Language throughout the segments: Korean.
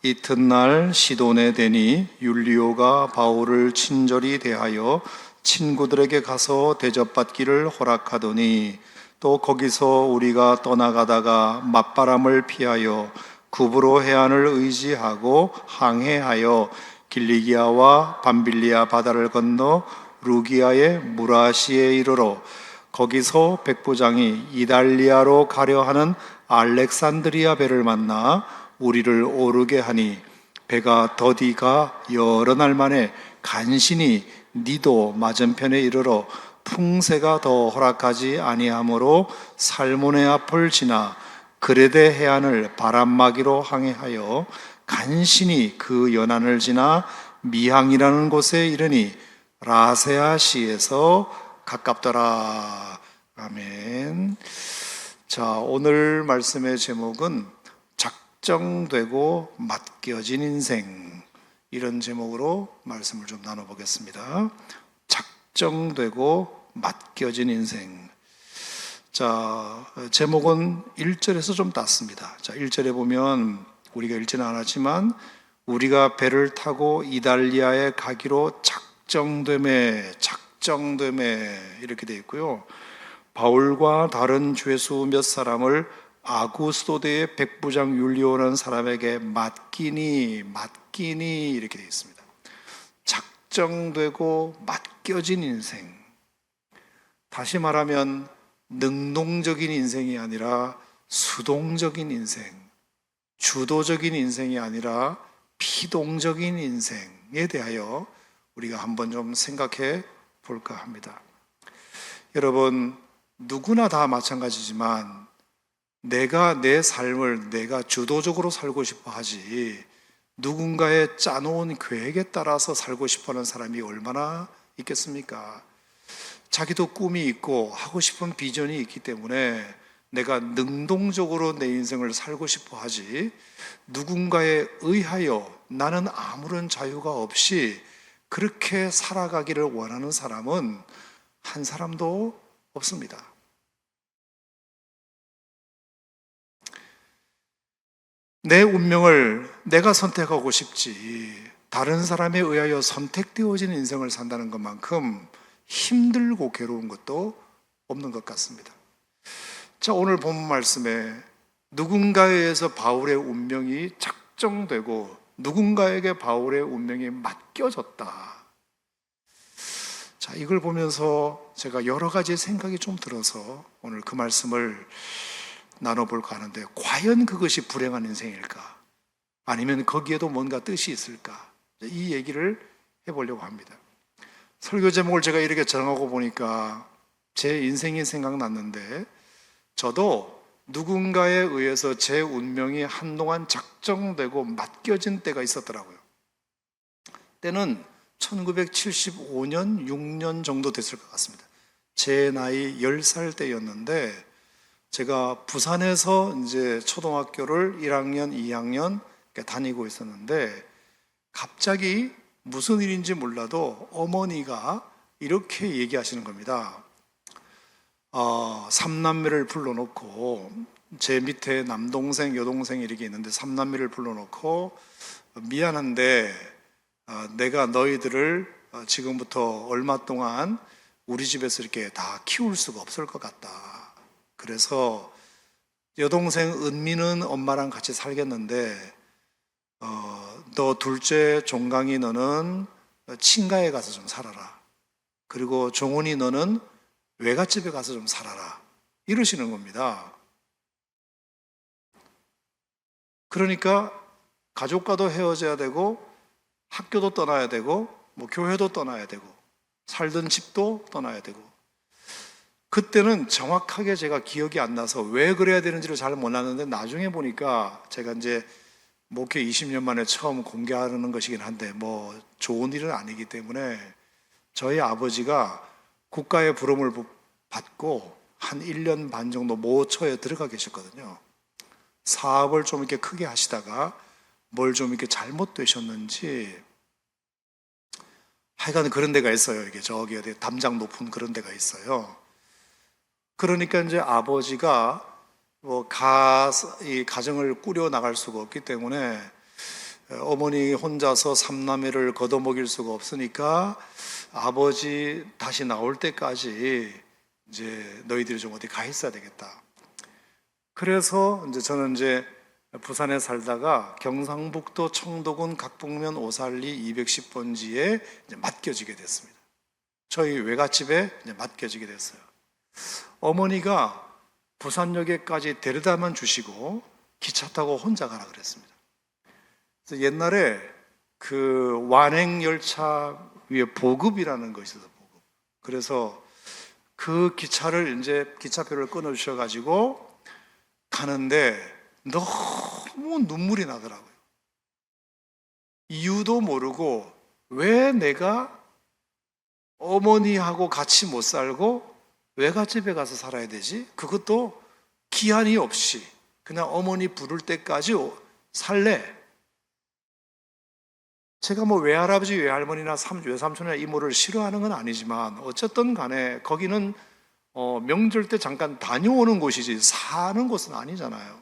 이튿날 시돈에 대니 율리오가 바울을 친절히 대하여 친구들에게 가서 대접받기를 허락하더니 또 거기서 우리가 떠나가다가 맞바람을 피하여 구브로 해안을 의지하고 항해하여 길리기아와 밤빌리아 바다를 건너 루기아의 무라시에 이르러 거기서 백부장이 이달리아로 가려 하는 알렉산드리아 배를 만나 우리를 오르게 하니 배가 더디가 여러 날 만에 간신히 니도 맞은편에 이르러 풍세가 더 허락하지 아니하므로 살모네 앞을 지나 그레데 해안을 바람막이로 항해하여 간신히 그 연안을 지나 미항이라는 곳에 이르니 라세아 시에서 가깝더라. 아멘. 자, 오늘 말씀의 제목은 작정되고 맡겨진 인생, 이런 제목으로 말씀을 좀 나눠보겠습니다. 작정되고 맡겨진 인생. 자, 제목은 1절에서 좀 땄습니다. 자, 1절에 보면 우리가 읽지는 않았지만 우리가 배를 타고 이달리아에 가기로 작정되매 이렇게 되어 있고요. 바울과 다른 죄수 몇 사람을 아구스도대의 백부장 율리오라는 사람에게 맡기니 이렇게 되어 있습니다. 작정되고 맡겨진 인생. 다시 말하면 능동적인 인생이 아니라 수동적인 인생, 주도적인 인생이 아니라 피동적인 인생에 대하여 우리가 한번 좀 생각해 볼까 합니다. 여러분, 누구나 다 마찬가지지만 내가 내 삶을 내가 주도적으로 살고 싶어 하지 누군가의 짜놓은 계획에 따라서 살고 싶어하는 사람이 얼마나 있겠습니까? 자기도 꿈이 있고 하고 싶은 비전이 있기 때문에 내가 능동적으로 내 인생을 살고 싶어 하지 누군가에 의하여 나는 아무런 자유가 없이 그렇게 살아가기를 원하는 사람은 한 사람도 없습니다. 내 운명을 내가 선택하고 싶지 다른 사람에 의하여 선택되어진 인생을 산다는 것만큼 힘들고 괴로운 것도 없는 것 같습니다. 자, 오늘 본 말씀에 누군가에 의해서 바울의 운명이 작정되고 누군가에게 바울의 운명이 맡겨졌다. 자, 이걸 보면서 제가 여러 가지 생각이 좀 들어서 오늘 그 말씀을 나눠볼까 하는데, 과연 그것이 불행한 인생일까? 아니면 거기에도 뭔가 뜻이 있을까? 이 얘기를 해보려고 합니다. 설교 제목을 제가 이렇게 정하고 보니까 제 인생이 생각났는데, 저도 누군가에 의해서 제 운명이 한동안 작정되고 맡겨진 때가 있었더라고요. 때는 1975년, 6년 정도 됐을 것 같습니다. 제 나이 10살 때였는데, 제가 부산에서 이제 초등학교를 1학년, 2학년 다니고 있었는데, 갑자기 무슨 일인지 몰라도 어머니가 이렇게 얘기하시는 겁니다. 3남매를 불러놓고, 제 밑에 남동생, 여동생 이렇게 있는데 3남매를 불러놓고, 미안한데 내가 너희들을 지금부터 얼마 동안 우리 집에서 이렇게 다 키울 수가 없을 것 같다. 그래서 여동생 은미는 엄마랑 같이 살겠는데 너 둘째 종강이 너는 친가에 가서 좀 살아라. 그리고 종훈이 너는 외갓집에 가서 좀 살아라. 이러시는 겁니다. 그러니까 가족과도 헤어져야 되고 학교도 떠나야 되고 교회도 떠나야 되고 살던 집도 떠나야 되고, 그때는 정확하게 제가 기억이 안 나서 왜 그래야 되는지를 잘 몰랐는데, 나중에 보니까 제가 이제 목회 20년 만에 처음 공개하는 것이긴 한데 좋은 일은 아니기 때문에 저희 아버지가 국가의 부름을 받고 한 1년 반 정도 모처에 들어가 계셨거든요. 사업을 좀 이렇게 크게 하시다가 뭘 좀 이렇게 잘못되셨는지, 하여간 그런 데가 있어요. 이게 저기 어디 담장 높은 그런 데가 있어요. 그러니까 이제 아버지가 이 가정을 꾸려 나갈 수가 없기 때문에 어머니 혼자서 삼남매를 걷어먹일 수가 없으니까 아버지 다시 나올 때까지 이제 너희들이 좀 어디 가 있어야 되겠다. 그래서 이제 저는 이제 부산에 살다가 경상북도 청도군 각북면 오살리 210번지에 맡겨지게 됐습니다. 저희 외갓집에 이제 맡겨지게 됐어요. 어머니가 부산역에까지 데려다만 주시고 기차 타고 혼자 가라 그랬습니다. 그래서 옛날에 그 완행열차 위에 보급이라는 것이 있어서 보급. 그래서 그 기차를 이제 기차표를 끊어 주셔가지고 가는데 너무 눈물이 나더라고요. 이유도 모르고 왜 내가 어머니하고 같이 못 살고 외갓집에 가서 살아야 되지? 그것도 기한이 없이 그냥 어머니 부를 때까지 살래. 제가 뭐 외할아버지, 외할머니나 외삼촌이나 이모를 싫어하는 건 아니지만 어쨌든 간에 거기는 명절 때 잠깐 다녀오는 곳이지 사는 곳은 아니잖아요.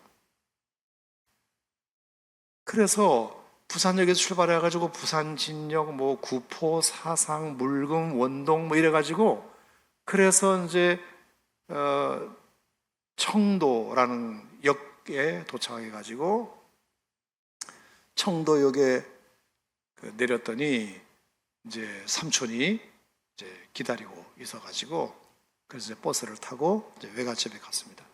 그래서 부산역에서 출발해가지고 부산 진역, 뭐 구포, 사상, 물금, 원동 뭐 이래가지고 그래서 이제 청도라는 역에 도착해가지고 청도역에 내렸더니 이제 삼촌이 이제 기다리고 있어가지고 그래서 이제 버스를 타고 이제 외갓집에 갔습니다.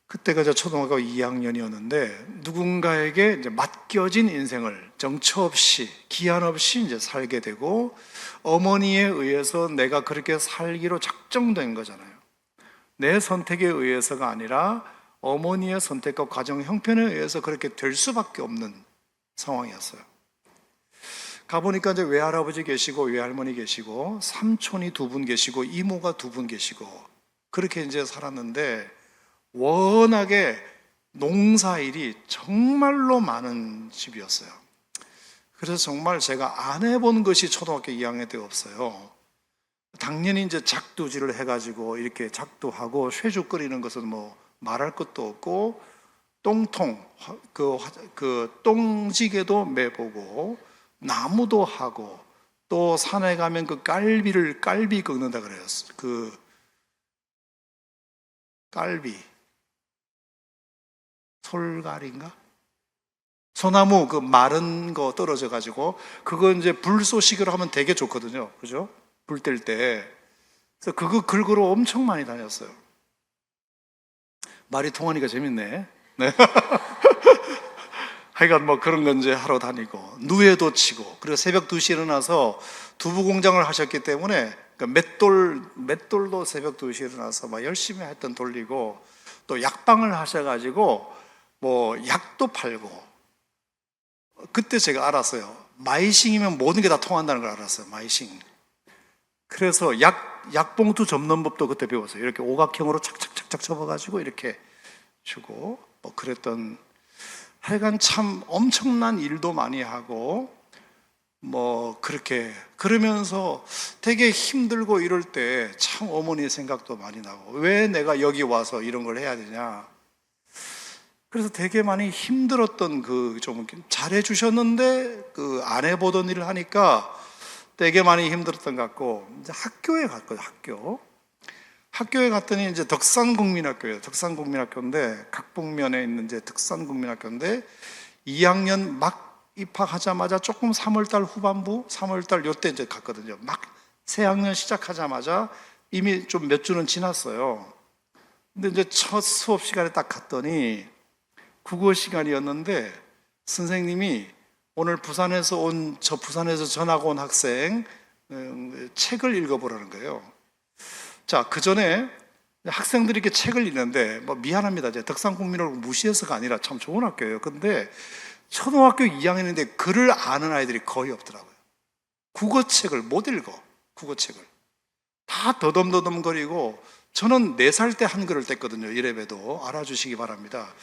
그때가 저 초등학교 2학년이었는데 누군가에게 이제 맡겨진 인생을 정처 없이 기한 없이 이제 살게 되고 어머니에 의해서 내가 그렇게 살기로 작정된 거잖아요. 내 선택에 의해서가 아니라 어머니의 선택과 가정 형편에 의해서 그렇게 될 수밖에 없는 상황이었어요. 가보니까 이제 외할아버지 계시고 외할머니 계시고 삼촌이 2분 계시고 이모가 2분 계시고 그렇게 이제 살았는데 워낙에 농사일이 정말로 많은 집이었어요. 그래서 정말 제가 안 해본 것이 초등학교 2학년 때 없어요. 당연히 이제 작두질을 해가지고 이렇게 작두하고 쇠죽 끓이는 것은 뭐 말할 것도 없고 똥통 그 똥지게도 매보고 나무도 하고 또 산에 가면 그 깔비 긁는다 그래요. 그 깔비 솔갈인가? 소나무 그 마른 거 떨어져 가지고 그거 이제 불쏘시개로 하면 되게 좋거든요. 그죠? 불 뗄 때. 그래서 그거 긁으러 엄청 많이 다녔어요. 말이 통하니까 재밌네. 네. 하여간 뭐 그런 건 이제 하러 다니고 누에도 치고 그리고 새벽 2시에 일어나서 두부 공장을 하셨기 때문에 맷돌도 새벽 2시에 일어나서 막 열심히 하여튼 돌리고 또 약방을 하셔가지고 뭐 약도 팔고 그때 제가 알았어요. 마이싱이면 모든 게 다 통한다는 걸 알았어요. 마이싱. 그래서 약봉투 접는 법도 그때 배웠어요. 이렇게 오각형으로 착착착착 접어가지고 이렇게 주고 뭐 그랬던 하여간 참 엄청난 일도 많이 하고 뭐 그렇게 그러면서 되게 힘들고 이럴 때 참 어머니의 생각도 많이 나고 왜 내가 여기 와서 이런 걸 해야 되냐. 그래서 되게 많이 힘들었던 그 좀 잘해 주셨는데 그 안 해보던 일을 하니까 되게 많이 힘들었던 것 같고 이제 학교에 갔거든요. 학교에 갔더니 이제 덕산국민학교예요. 덕산국민학교인데 각북면에 있는 이제 덕산국민학교인데 2학년 막 입학하자마자 조금 3월달 후반부, 3월달 요때 이제 갔거든요. 막 새 학년 시작하자마자 이미 좀 몇 주는 지났어요. 근데 이제 첫 수업 시간에 딱 갔더니 국어 시간이었는데 선생님이 오늘 부산에서 전학 온 학생 책을 읽어보라는 거예요. 자, 그 전에 학생들이 이렇게 책을 읽는데 뭐 미안합니다. 제가 덕산국민을 무시해서가 아니라 참 좋은 학교예요. 근데 초등학교 2학년인데 글을 아는 아이들이 거의 없더라고요. 국어책을 못 읽어. 국어책을 다 더듬더듬거리고 저는 4살 때 한글을 뗐거든요. 이래봬도 알아주시기 바랍니다.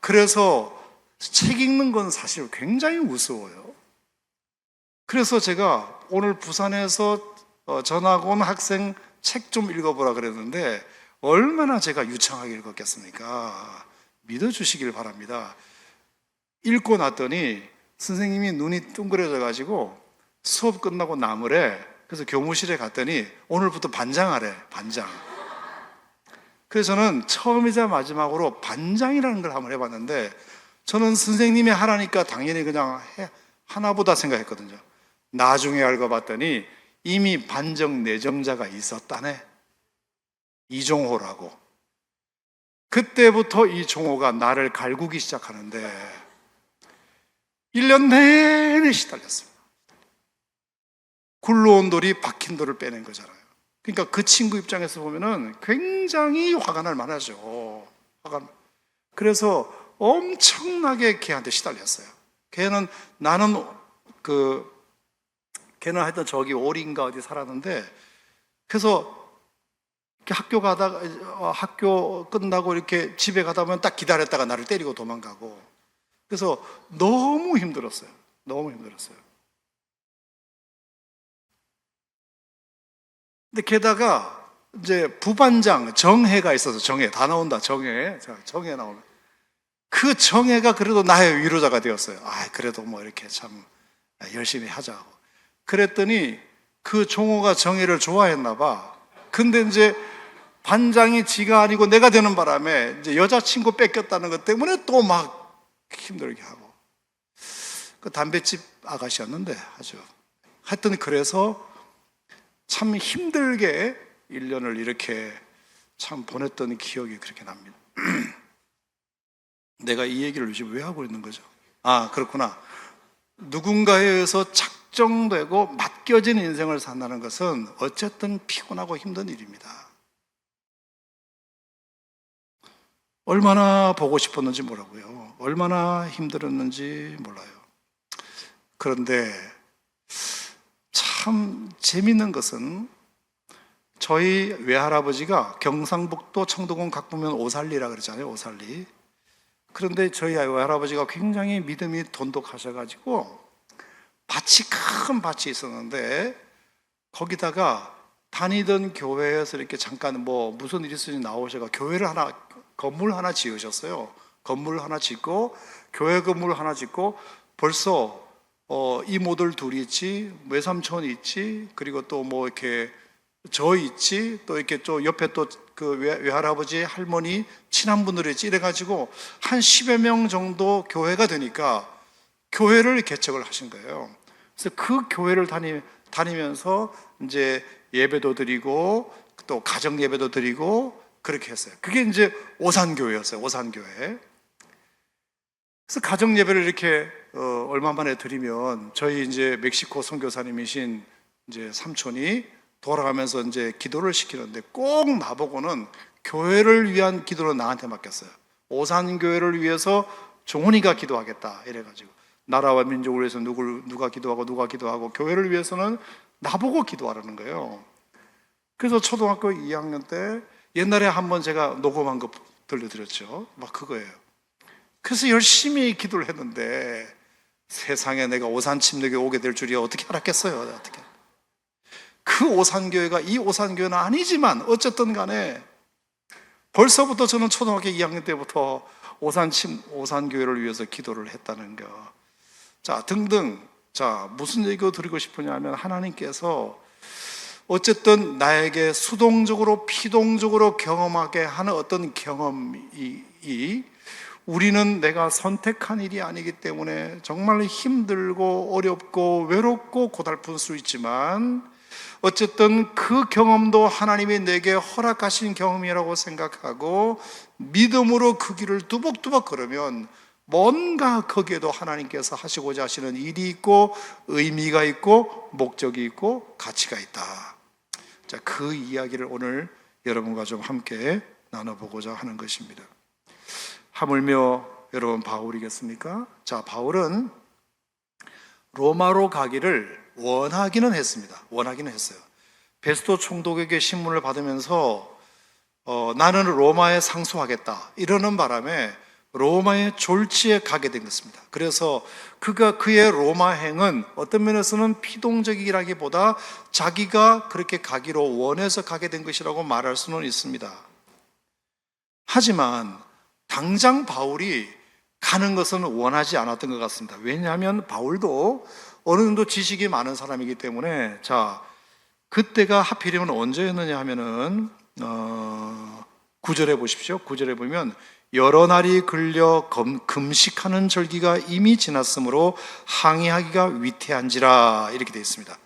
그래서 책 읽는 건 사실 굉장히 우스워요. 그래서 제가 오늘 부산에서 전학 온 학생 책 좀 읽어보라 그랬는데 얼마나 제가 유창하게 읽었겠습니까? 믿어주시길 바랍니다. 읽고 났더니 선생님이 눈이 둥그레져 가지고 수업 끝나고 나무래. 그래서 교무실에 갔더니 오늘부터 반장하래. 반장. 그래서 저는 처음이자 마지막으로 반장이라는 걸 한번 해봤는데, 저는 선생님이 하라니까 당연히 그냥 하나보다 생각했거든요. 나중에 알고 봤더니 이미 반정 내정자가 있었다네. 이종호라고. 그때부터 이 종호가 나를 갈구기 시작하는데 1년 내내 시달렸습니다. 굴러온 돌이 박힌 돌을 빼낸 거잖아요. 그러니까 그 친구 입장에서 보면은 굉장히 화가 날 만하죠. 그래서 엄청나게 걔한테 시달렸어요. 걔는 걔는 하여튼 저기 오리인가 어디 살았는데, 그래서 학교 끝나고 이렇게 집에 가다 보면 딱 기다렸다가 나를 때리고 도망가고, 그래서 너무 힘들었어요. 너무 힘들었어요. 근데 게다가 이제 부반장 정혜가 있어서, 정혜 다 나온다. 정혜 나오면 그 정혜가 그래도 나의 위로자가 되었어요. 그래도 뭐 이렇게 참 열심히 하자고. 그랬더니 그 종호가 정혜를 좋아했나 봐. 근데 이제 반장이 지가 아니고 내가 되는 바람에 이제 여자친구 뺏겼다는 것 때문에 또 막 힘들게 하고. 그 담배집 아가씨였는데 아주. 하여튼 그래서 참 힘들게 1년을 이렇게 참 보냈던 기억이 그렇게 납니다. 내가 이 얘기를 요즘 왜 하고 있는 거죠? 그렇구나. 누군가에 의해서 착정되고 맡겨진 인생을 산다는 것은 어쨌든 피곤하고 힘든 일입니다. 얼마나 보고 싶었는지 모르고요. 얼마나 힘들었는지 몰라요. 그런데 참 재밌는 것은 저희 외할아버지가 경상북도 청도군 각부면 오살리라 그러잖아요. 오살리. 그런데 저희 외할아버지가 굉장히 믿음이 돈독하셔가지고 큰 밭이 있었는데, 거기다가 다니던 교회에서 이렇게 잠깐 무슨 일이 있으니 나오셔가 건물 하나 지으셨어요. 건물 하나 짓고, 교회 건물 하나 짓고, 벌써 이모들 둘이 있지, 외삼촌이 있지, 그리고 또 이렇게 저 있지, 또 이렇게 또 옆에 또 그 외할아버지 할머니 친한분들이 있지, 이래가지고 한 10여 명 정도 교회가 되니까 교회를 개척을 하신 거예요. 그래서 그 교회를 다니면서 이제 예배도 드리고 또 가정 예배도 드리고 그렇게 했어요. 그게 이제 오산교회였어요. 오산교회. 그래서 가정 예배를 이렇게 얼마 만에 드리면, 저희 이제 멕시코 선교사님이신 이제 삼촌이 돌아가면서 이제 기도를 시키는데 꼭 나보고는 교회를 위한 기도를 나한테 맡겼어요. 오산교회를 위해서 종훈이가 기도하겠다 이래가지고, 나라와 민족을 위해서 누가 기도하고 교회를 위해서는 나보고 기도하라는 거예요. 그래서 초등학교 2학년 때 옛날에 한번 제가 녹음한 거 들려드렸죠. 막 그거예요. 그래서 열심히 기도를 했는데 세상에 내가 오산침례교회 오게 될 줄이야 어떻게 알았겠어요. 어떻게. 그 오산교회가 이 오산교회는 아니지만 어쨌든 간에 벌써부터 저는 초등학교 2학년 때부터 오산교회를 위해서 기도를 했다는 거. 자, 등등. 자, 무슨 얘기を드리고 싶으냐면, 하나님께서 어쨌든 나에게 수동적으로 피동적으로 경험하게 하는 어떤 경험이, 우리는 내가 선택한 일이 아니기 때문에 정말 힘들고 어렵고 외롭고 고달픈 수 있지만, 어쨌든 그 경험도 하나님이 내게 허락하신 경험이라고 생각하고 믿음으로 그 길을 뚜벅뚜벅 걸으면 뭔가 거기에도 하나님께서 하시고자 하시는 일이 있고 의미가 있고 목적이 있고 가치가 있다. 자, 그 이야기를 오늘 여러분과 좀 함께 나눠보고자 하는 것입니다. 하물며 여러분 바울이겠습니까? 자, 바울은 로마로 가기를 원하기는 했습니다. 원하기는 했어요. 베스토 총독에게 신문을 받으면서 나는 로마에 상소하겠다 이러는 바람에 로마의 졸지에 가게 된 것입니다. 그래서 그의 로마행은 어떤 면에서는 피동적이라기보다 자기가 그렇게 가기로 원해서 가게 된 것이라고 말할 수는 있습니다. 하지만 당장 바울이 가는 것은 원하지 않았던 것 같습니다. 왜냐하면 바울도 어느 정도 지식이 많은 사람이기 때문에, 자, 그때가 하필이면 언제였느냐 하면은 9절에 보십시오. 9절에 보면 여러 날이 걸려 금식하는 절기가 이미 지났으므로 항의하기가 위태한지라, 이렇게 되어 있습니다.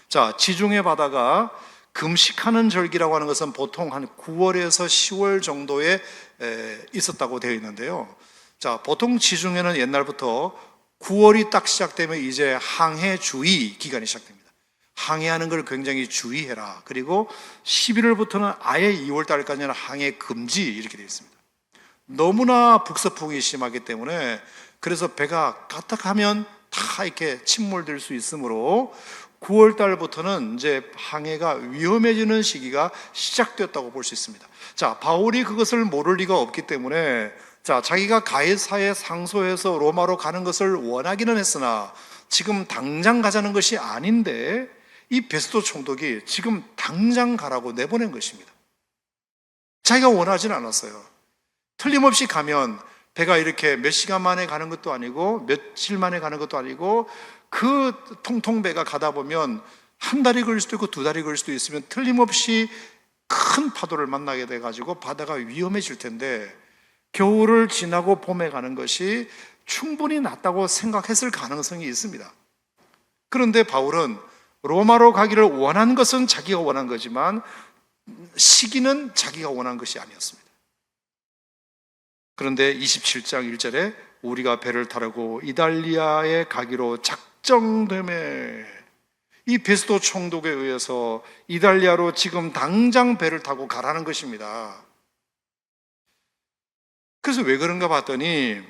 자, 지중해 바다가 금식하는 절기라고 하는 것은 보통 한 9월에서 10월 정도에 있었다고 되어 있는데요. 자, 보통 지중해는 옛날부터 9월이 딱 시작되면 이제 항해주의 기간이 시작됩니다. 항해하는 걸 굉장히 주의해라. 그리고 11월부터는 아예 2월 달까지는 항해 금지, 이렇게 되어 있습니다. 너무나 북서풍이 심하기 때문에, 그래서 배가 까딱하면 다 이렇게 침몰될 수 있으므로 9월 달부터는 이제 항해가 위험해지는 시기가 시작되었다고 볼 수 있습니다. 자, 바울이 그것을 모를 리가 없기 때문에, 자, 자기가 가이사에 상소해서 로마로 가는 것을 원하기는 했으나 지금 당장 가자는 것이 아닌데, 이 베스도 총독이 지금 당장 가라고 내보낸 것입니다. 자기가 원하지는 않았어요. 틀림없이 가면 배가 이렇게 몇 시간 만에 가는 것도 아니고 며칠 만에 가는 것도 아니고, 그 통통 배가 가다 보면 한 달이 걸릴 수도 있고 두 달이 걸릴 수도 있으면 틀림없이 큰 파도를 만나게 돼가지고 바다가 위험해질 텐데, 겨울을 지나고 봄에 가는 것이 충분히 낫다고 생각했을 가능성이 있습니다. 그런데 바울은 로마로 가기를 원한 것은 자기가 원한 거지만 시기는 자기가 원한 것이 아니었습니다. 그런데 27장 1절에 우리가 배를 타려고 이달리아에 가기로 작정되매, 이 베스도 총독에 의해서 이달리아로 지금 당장 배를 타고 가라는 것입니다. 그래서 왜 그런가 봤더니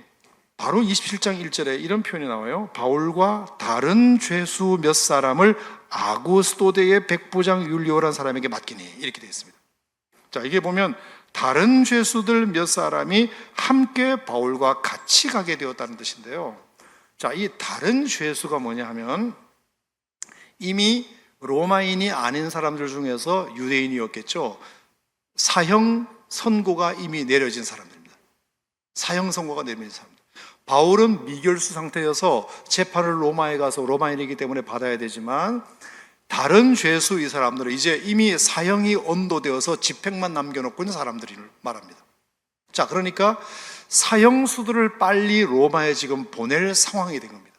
바로 27장 1절에 이런 표현이 나와요. 바울과 다른 죄수 몇 사람을 아구스도대의 백부장 율리오라는 사람에게 맡기니, 이렇게 되어 있습니다. 자, 이게 보면 다른 죄수들 몇 사람이 함께 바울과 같이 가게 되었다는 뜻인데요. 자, 이 다른 죄수가 뭐냐 하면 이미 로마인이 아닌 사람들 중에서 유대인이었겠죠. 사형 선고가 이미 내려진 사람들입니다. 사형 선고가 내려진 사람들. 바울은 미결수 상태여서 재판을 로마에 가서 로마인이기 때문에 받아야 되지만, 다른 죄수 이 사람들은 이제 이미 사형이 언도되어서 집행만 남겨놓고 있는 사람들을 말합니다. 자, 그러니까 사형수들을 빨리 로마에 지금 보낼 상황이 된 겁니다.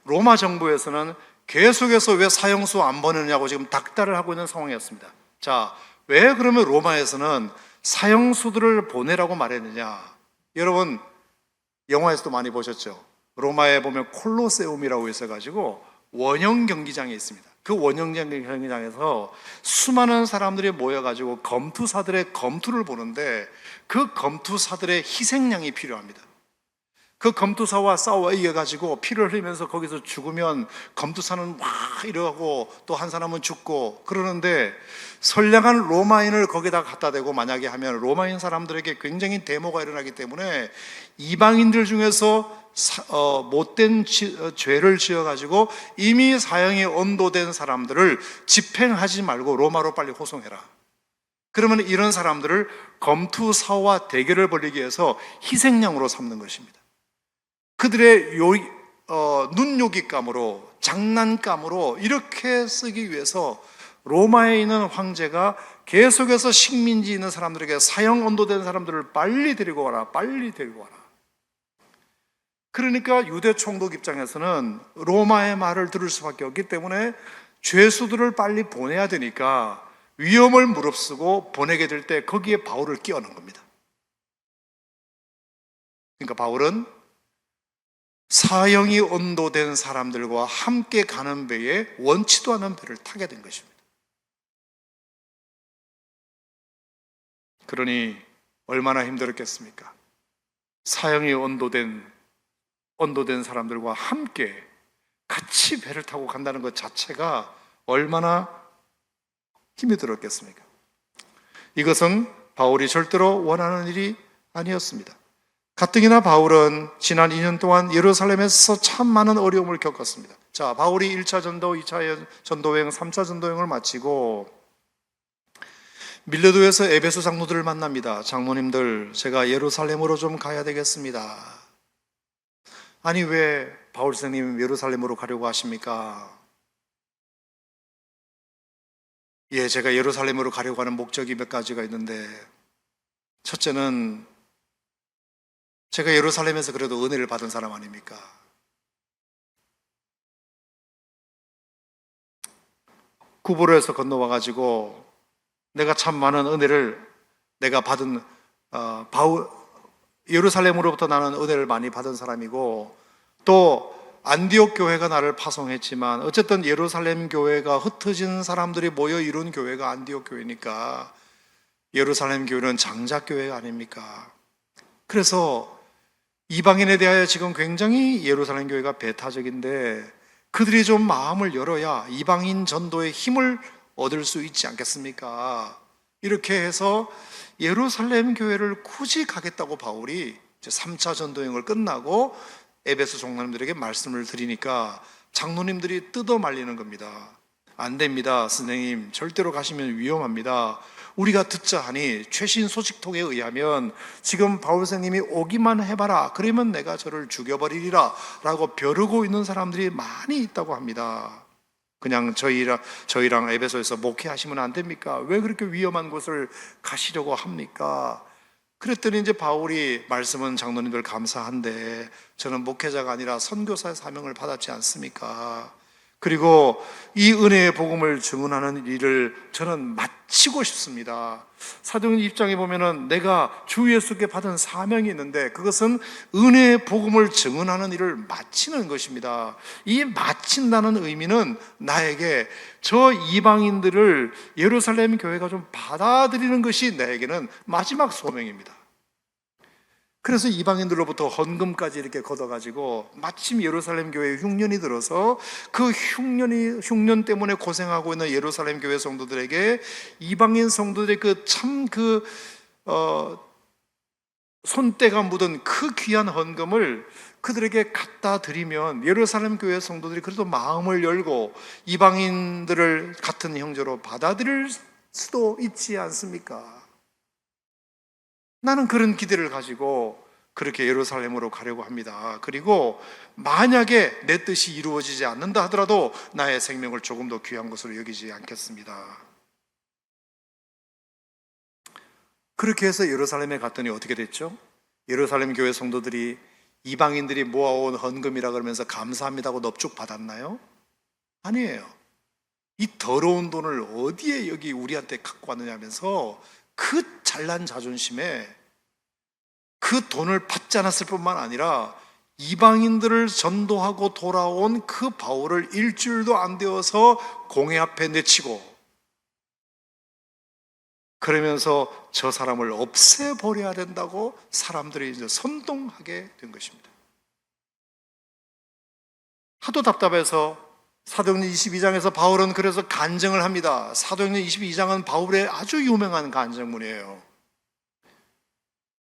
로마 정부에서는 계속해서 왜 사형수 안 보내느냐고 지금 닥달을 하고 있는 상황이었습니다. 자, 왜 그러면 로마에서는 사형수들을 보내라고 말했느냐? 여러분, 영화에서도 많이 보셨죠? 로마에 보면 콜로세움이라고 있어가지고 원형 경기장이 있습니다. 그 원형 경기장에서 수많은 사람들이 모여가지고 검투사들의 검투를 보는데, 그 검투사들의 희생양이 필요합니다. 그 검투사와 싸워 이겨가지고 피를 흘리면서 거기서 죽으면 검투사는 막 이러고 또 한 사람은 죽고 그러는데, 선량한 로마인을 거기다 갖다 대고 만약에 하면 로마인 사람들에게 굉장히 데모가 일어나기 때문에 이방인들 중에서 못된 죄를 지어가지고 이미 사형이 언도된 사람들을 집행하지 말고 로마로 빨리 호송해라. 그러면 이런 사람들을 검투사와 대결을 벌이기 위해서 희생양으로 삼는 것입니다. 그들의 눈요깃감으로, 장난감으로 이렇게 쓰기 위해서 로마에 있는 황제가 계속해서 식민지 있는 사람들에게 사형 언도된 사람들을 빨리 데리고 와라, 빨리 데리고 와라. 그러니까 유대 총독 입장에서는 로마의 말을 들을 수밖에 없기 때문에 죄수들을 빨리 보내야 되니까 위험을 무릅쓰고 보내게 될 때 거기에 바울을 끼워넣은 겁니다. 그러니까 바울은 사형이 언도된 사람들과 함께 가는 배에 원치도 않은 배를 타게 된 것입니다. 그러니 얼마나 힘들었겠습니까? 사형이 언도된 사람들과 함께 같이 배를 타고 간다는 것 자체가 얼마나 힘이 들었겠습니까? 이것은 바울이 절대로 원하는 일이 아니었습니다. 가뜩이나 바울은 지난 2년 동안 예루살렘에서 참 많은 어려움을 겪었습니다. 자, 바울이 1차 전도, 2차 전도여행, 3차 전도여행을 마치고 밀레도에서 에베소 장로들을 만납니다. 장로님들, 제가 예루살렘으로 좀 가야 되겠습니다. 아니 왜 바울 선생님 예루살렘으로 가려고 하십니까? 예, 제가 예루살렘으로 가려고 하는 목적이 몇 가지가 있는데, 첫째는 제가 예루살렘에서 그래도 은혜를 받은 사람 아닙니까? 구보로에서 건너와가지고 내가 참 많은 은혜를 내가 받은 예루살렘으로부터 나는 은혜를 많이 받은 사람이고, 또 안디옥 교회가 나를 파송했지만 어쨌든 예루살렘 교회가 흩어진 사람들이 모여 이룬 교회가 안디옥 교회니까 예루살렘 교회는 장작 교회 아닙니까? 그래서 이방인에 대하여 지금 굉장히 예루살렘 교회가 배타적인데, 그들이 좀 마음을 열어야 이방인 전도의 힘을 얻을 수 있지 않겠습니까? 이렇게 해서 예루살렘 교회를 굳이 가겠다고 바울이 3차 전도행을 끝나고 에베소 종로님들에게 말씀을 드리니까 장로님들이 뜯어 말리는 겁니다. 안 됩니다, 선생님. 절대로 가시면 위험합니다. 우리가 듣자 하니 최신 소식통에 의하면 지금 바울 선생님이 오기만 해봐라, 그러면 내가 저를 죽여버리리라 라고 벼르고 있는 사람들이 많이 있다고 합니다. 그냥 저희랑 에베소에서 목회하시면 안 됩니까? 왜 그렇게 위험한 곳을 가시려고 합니까? 그랬더니 이제 바울이, 말씀은 장로님들 감사한데 저는 목회자가 아니라 선교사의 사명을 받았지 않습니까? 그리고 이 은혜의 복음을 증언하는 일을 저는 마치고 싶습니다. 사도행 입장에 보면은 내가 주 예수께 받은 사명이 있는데 그것은 은혜의 복음을 증언하는 일을 마치는 것입니다. 이 마친다는 의미는 나에게 저 이방인들을 예루살렘 교회가 좀 받아들이는 것이 나에게는 마지막 소명입니다. 그래서 이방인들로부터 헌금까지 이렇게 걷어가지고 마침 예루살렘 교회에 흉년이 들어서 그 흉년 때문에 고생하고 있는 예루살렘 교회 성도들에게 이방인 성도들의 손때가 묻은 그 귀한 헌금을 그들에게 갖다 드리면 예루살렘 교회 성도들이 그래도 마음을 열고 이방인들을 같은 형제로 받아들일 수도 있지 않습니까? 나는 그런 기대를 가지고 그렇게 예루살렘으로 가려고 합니다. 그리고 만약에 내 뜻이 이루어지지 않는다 하더라도 나의 생명을 조금 더 귀한 것으로 여기지 않겠습니다. 그렇게 해서 예루살렘에 갔더니 어떻게 됐죠? 예루살렘 교회 성도들이 이방인들이 모아온 헌금이라 그러면서 감사합니다고 넙죽 받았나요? 아니에요. 이 더러운 돈을 어디에 여기 우리한테 갖고 왔느냐 하면서 그 잘난 자존심에 그 돈을 받지 않았을 뿐만 아니라 이방인들을 전도하고 돌아온 그 바울을 일주일도 안 되어서 공회 앞에 내치고 그러면서 저 사람을 없애버려야 된다고 사람들이 이제 선동하게 된 것입니다. 하도 답답해서 사도행전 22장에서 바울은 그래서 간증을 합니다. 사도행전 22장은 바울의 아주 유명한 간증문이에요.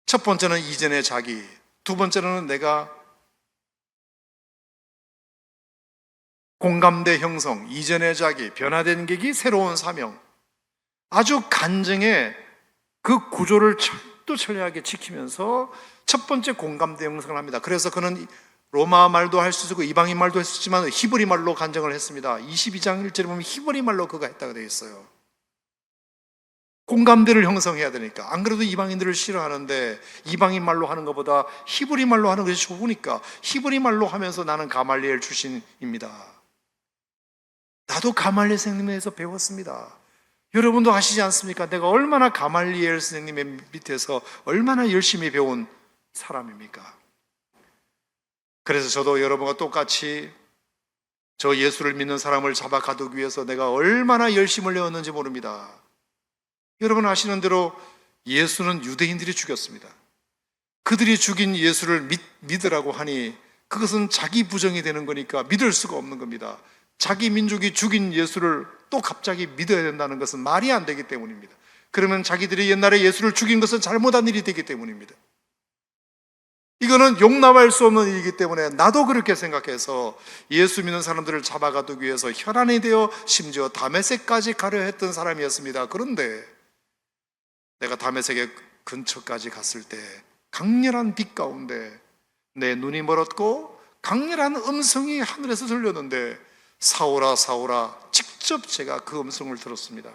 첫 번째는 이전의 자기, 두 번째는 내가 공감대 형성, 이전의 자기, 변화된 계기, 새로운 사명. 아주 간증의 그 구조를 철두철미하게 지키면서 첫 번째 공감대 형성을 합니다. 그래서 그는 로마 말도 할 수 있고 이방인 말도 할 수 있지만 히브리 말로 간증을 했습니다. 22장 1절에 보면 히브리 말로 그가 했다고 되어 있어요. 공감대를 형성해야 되니까. 안 그래도 이방인들을 싫어하는데 이방인 말로 하는 것보다 히브리 말로 하는 것이 좋으니까 히브리 말로 하면서 나는 가말리엘 출신입니다. 나도 가말리엘 선생님에서 배웠습니다. 여러분도 아시지 않습니까? 내가 얼마나 가말리엘 선생님의 밑에서 얼마나 열심히 배운 사람입니까? 그래서 저도 여러분과 똑같이 저 예수를 믿는 사람을 잡아 가두기 위해서 내가 얼마나 열심을 내었는지 모릅니다. 여러분 아시는 대로 예수는 유대인들이 죽였습니다. 그들이 죽인 예수를 믿으라고 하니 그것은 자기 부정이 되는 거니까 믿을 수가 없는 겁니다. 자기 민족이 죽인 예수를 또 갑자기 믿어야 된다는 것은 말이 안 되기 때문입니다. 그러면 자기들이 옛날에 예수를 죽인 것은 잘못한 일이 되기 때문입니다. 이거는 용납할 수 없는 일이기 때문에 나도 그렇게 생각해서 예수 믿는 사람들을 잡아가두기 위해서 혈안이 되어 심지어 다메섹까지 가려 했던 사람이었습니다. 그런데 내가 다메섹의 근처까지 갔을 때 강렬한 빛 가운데 내 눈이 멀었고 강렬한 음성이 하늘에서 들렸는데 사울아 사울아, 직접 제가 그 음성을 들었습니다.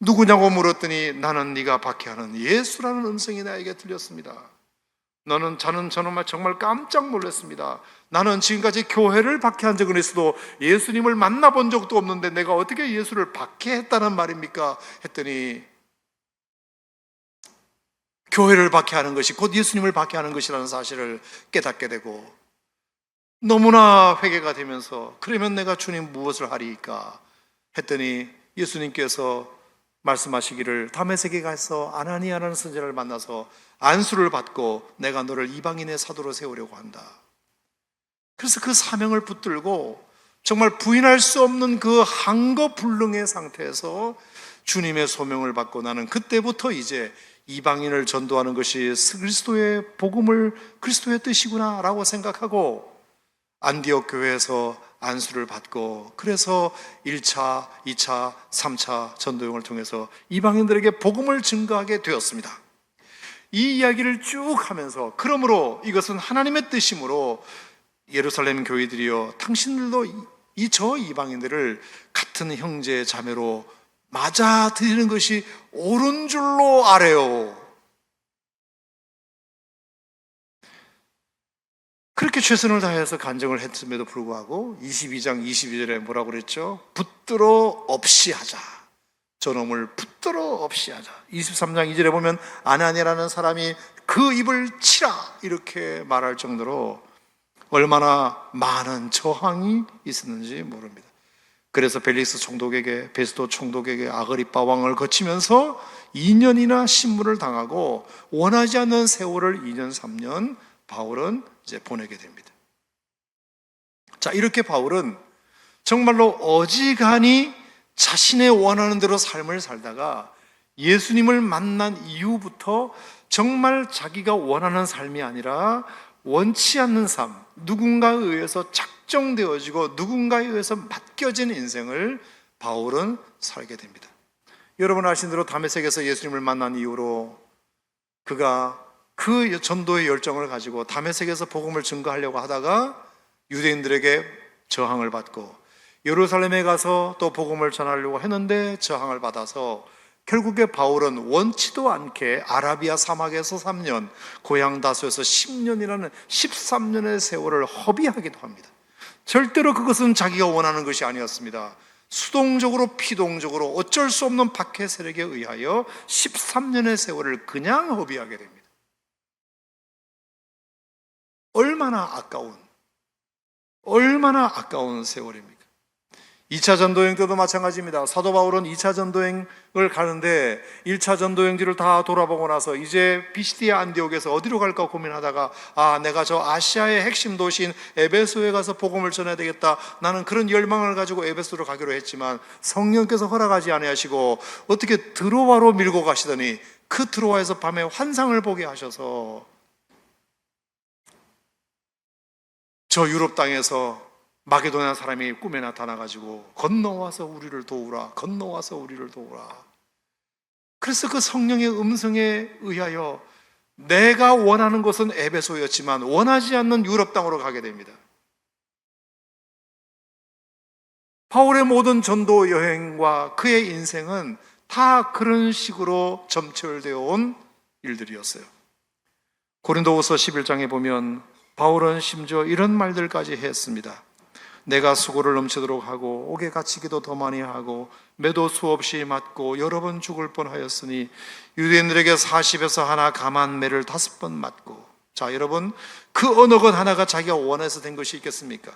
누구냐고 물었더니 나는 네가 박해하는 예수라는 음성이 나에게 들렸습니다. 저는 정말 깜짝 놀랐습니다. 나는 지금까지 교회를 박해한 적은 있어도 예수님을 만나본 적도 없는데 내가 어떻게 예수를 박해했다는 말입니까? 했더니 교회를 박해하는 것이 곧 예수님을 박해하는 것이라는 사실을 깨닫게 되고 너무나 회개가 되면서 그러면 내가 주님 무엇을 하리이까 했더니 예수님께서 말씀하시기를 다메섹에 가서 아나니아라는 선지자를 만나서 안수를 받고 내가 너를 이방인의 사도로 세우려고 한다. 그래서 그 사명을 붙들고 정말 부인할 수 없는 그 한거불능의 상태에서 주님의 소명을 받고 나는 그때부터 이제 이방인을 전도하는 것이 그리스도의 복음을 그리스도의 뜻이구나 라고 생각하고 안디옥 교회에서 안수를 받고 그래서 1차, 2차, 3차 전도용을 통해서 이방인들에게 복음을 증거하게 되었습니다. 이 이야기를 쭉 하면서 그러므로 이것은 하나님의 뜻이므로 예루살렘 교회들이여 당신들도 저 이방인들을 같은 형제 자매로 맞아들이는 것이 옳은 줄로 아래요. 그렇게 최선을 다해서 간증을 했음에도 불구하고 22장 22절에 뭐라고 그랬죠? 붙들어 없이 하자. 저놈을 붙들어 없이 하자. 23장 2절에 보면 아나니아라는 사람이 그 입을 치라 이렇게 말할 정도로 얼마나 많은 저항이 있었는지 모릅니다. 그래서 벨릭스 총독에게 베스도 총독에게 아그리빠 왕을 거치면서 2년이나 신문을 당하고 원하지 않는 세월을 2년 3년 바울은 이제 보내게 됩니다. 자, 이렇게 바울은 정말로 어지간히 자신의 원하는 대로 삶을 살다가 예수님을 만난 이후부터 정말 자기가 원하는 삶이 아니라 원치 않는 삶, 누군가에 의해서 작정되어지고 누군가에 의해서 맡겨진 인생을 바울은 살게 됩니다. 여러분 아신 대로 다메섹에서 예수님을 만난 이후로 그가 그 전도의 열정을 가지고 다메섹에서 복음을 증거하려고 하다가 유대인들에게 저항을 받고 예루살렘에 가서 또 복음을 전하려고 했는데 저항을 받아서 결국에 바울은 원치도 않게 아라비아 사막에서 3년, 고향 다소에서 10년이라는 13년의 세월을 허비하기도 합니다. 절대로 그것은 자기가 원하는 것이 아니었습니다. 수동적으로 피동적으로 어쩔 수 없는 박해 세력에 의하여 13년의 세월을 그냥 허비하게 됩니다. 얼마나 아까운 세월입니까? 2차 전도행 때도 마찬가지입니다. 사도 바울은 2차 전도행을 가는데 1차 전도행지를 다 돌아보고 나서 이제 비시디아 안디옥에서 어디로 갈까 고민하다가 내가 저 아시아의 핵심 도시인 에베소에 가서 복음을 전해야 되겠다. 나는 그런 열망을 가지고 에베소로 가기로 했지만 성령께서 허락하지 아니하시고 어떻게 드로아로 밀고 가시더니 그 드로아에서 밤에 환상을 보게 하셔서 저 유럽 땅에서 마게도냐 사람이 꿈에 나타나가지고 건너와서 우리를 도우라. 그래서 그 성령의 음성에 의하여 내가 원하는 것은 에베소였지만 원하지 않는 유럽 땅으로 가게 됩니다. 바울의 모든 전도 여행과 그의 인생은 다 그런 식으로 점철되어 온 일들이었어요. 고린도후서 11장에 보면 바울은 심지어 이런 말들까지 했습니다. 내가 수고를 넘치도록 하고 옥에 갇히기도 더 많이 하고 매도 수없이 맞고 여러 번 죽을 뻔하였으니 유대인들에게 40에서 하나 감한 매를 5번 맞고. 자, 여러분, 그 어느 것 하나가 자기가 원해서 된 것이 있겠습니까?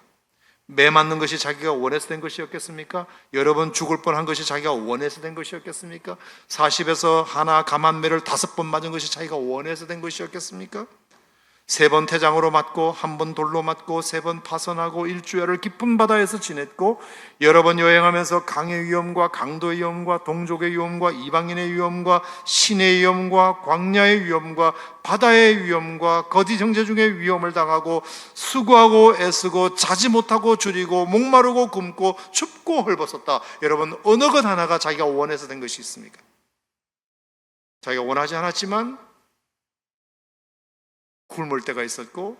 매 맞는 것이 자기가 원해서 된 것이었겠습니까? 여러 번 죽을 뻔한 것이 자기가 원해서 된 것이었겠습니까? 40에서 하나 감한 매를 5번 맞은 것이 자기가 원해서 된 것이었겠습니까? 3번 태장으로 맞고 1번 돌로 맞고 3번 파선하고 일주일을 깊은 바다에서 지냈고 여러 번 여행하면서 강의 위험과 강도의 위험과 동족의 위험과 이방인의 위험과 신의 위험과 광야의 위험과 바다의 위험과 거지 정제 중에 위험을 당하고 수고하고 애쓰고 자지 못하고 줄이고 목마르고 굶고 춥고 헐벗었다. 여러분, 어느 것 하나가 자기가 원해서 된 것이 있습니까? 자기가 원하지 않았지만 굶을 때가 있었고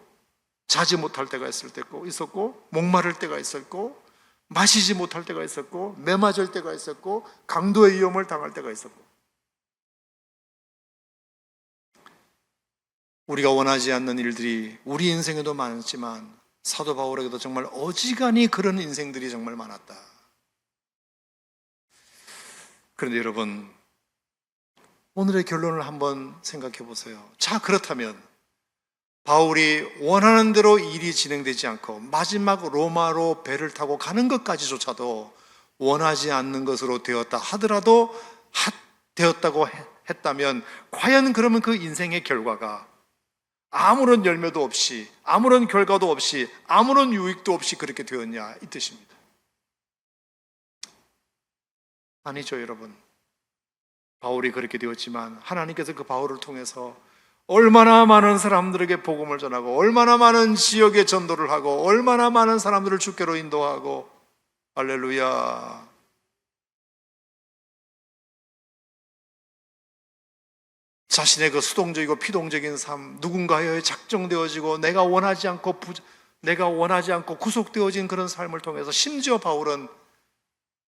자지 못할 때가 있었고, 목마를 때가 있었고, 마시지 못할 때가 있었고, 매맞을 때가 있었고, 강도의 위험을 당할 때가 있었고, 우리가 원하지 않는 일들이 우리 인생에도 많았지만 사도 바울에게도 정말 어지간히 그런 인생들이 정말 많았다. 그런데 여러분, 오늘의 결론을 한번 생각해 보세요. 자, 그렇다면 바울이 원하는 대로 일이 진행되지 않고 마지막 로마로 배를 타고 가는 것까지조차도 원하지 않는 것으로 되었다 하더라도 되었다고 했다면 과연 그러면 그 인생의 결과가 아무런 열매도 없이, 아무런 결과도 없이, 아무런 유익도 없이 그렇게 되었냐 이 뜻입니다. 아니죠, 여러분. 바울이 그렇게 되었지만 하나님께서 그 바울을 통해서 얼마나 많은 사람들에게 복음을 전하고, 얼마나 많은 지역에 전도를 하고, 얼마나 많은 사람들을 주께로 인도하고, 할렐루야. 자신의 그 수동적이고 피동적인 삶, 누군가에 작정되어지고 내가 원하지 않고 구속되어진 그런 삶을 통해서, 심지어 바울은